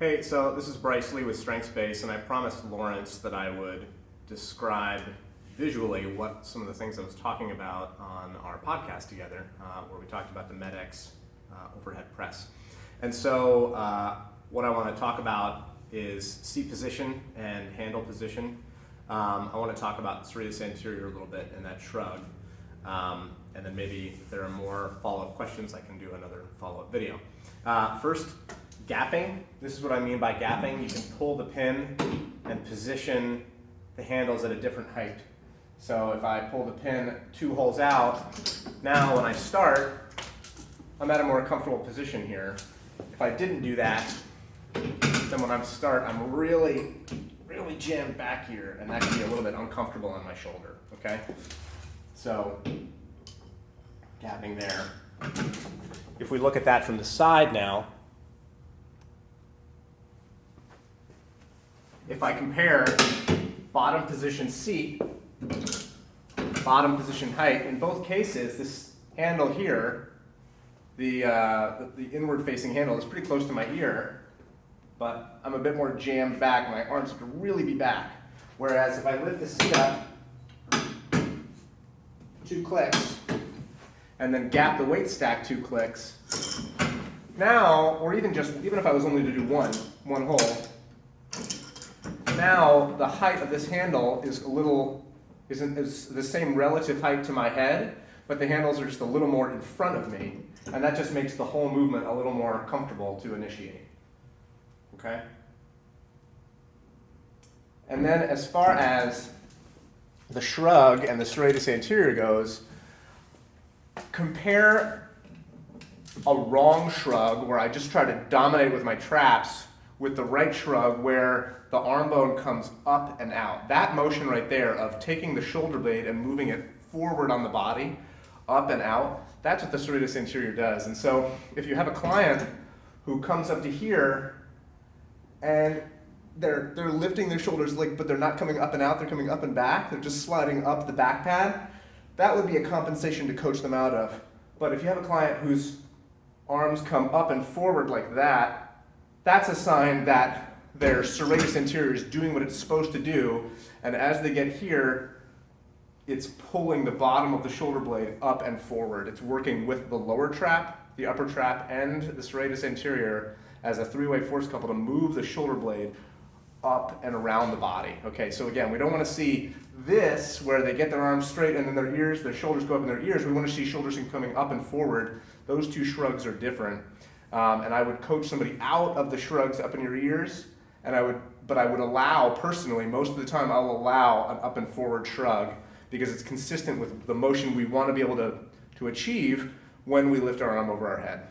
Hey, so this is Bryce Lee with StrengthsBase, and I promised Lawrence that I would describe visually what some of the things I was talking about on our podcast together, where we talked about the MedX overhead press. And so what I want to talk about is seat position and handle position. I want to talk about the serratus anterior a little bit and that shrug. And then maybe if there are more follow-up questions, I can do another follow-up video. First, gapping. This is what I mean by gapping. You can pull the pin and position the handles at a different height. So if I pull the pin 2 holes out, now when I start, I'm at a more comfortable position here. If I didn't do that, then when I start, I'm really jammed back here, and that can be a little bit uncomfortable on my shoulder, okay? So, gapping there. If we look at that from the side now, if I compare bottom position seat, bottom position height, in both cases, this handle here, the inward facing handle is pretty close to my ear, but I'm a bit more jammed back. My arms have to really be back. Whereas if I lift the seat up, 2 clicks, and then gap the weight stack 2 clicks, now, or even if I was only to do one hole, now the height of this handle is is the same relative height to my head, but the handles are just a little more in front of me, and that just makes the whole movement a little more comfortable to initiate. Okay? And then as far as the shrug and the serratus anterior goes, compare a wrong shrug where I just try to dominate with my traps with the right shrug where the arm bone comes up and out. That motion right there of taking the shoulder blade and moving it forward on the body, up and out, that's what the serratus anterior does. And so if you have a client who comes up to here and they're lifting their shoulders, but they're not coming up and out, they're coming up and back, they're just sliding up the back pad, that would be a compensation to coach them out of. But if you have a client whose arms come up and forward like that, that's a sign that their serratus anterior is doing what it's supposed to do, and as they get here, it's pulling the bottom of the shoulder blade up and forward. It's working with the lower trap, the upper trap, and the serratus anterior as a 3-way force couple to move the shoulder blade up and around the body. Okay, so again, we don't want to see this where they get their arms straight and then their shoulders go up in their ears. We want to see shoulders coming up and forward. Those 2 shrugs are different. And I would coach somebody out of the shrugs up in your ears, but I would allow, personally, most of the time I'll allow an up and forward shrug because it's consistent with the motion we want to be able to achieve when we lift our arm over our head.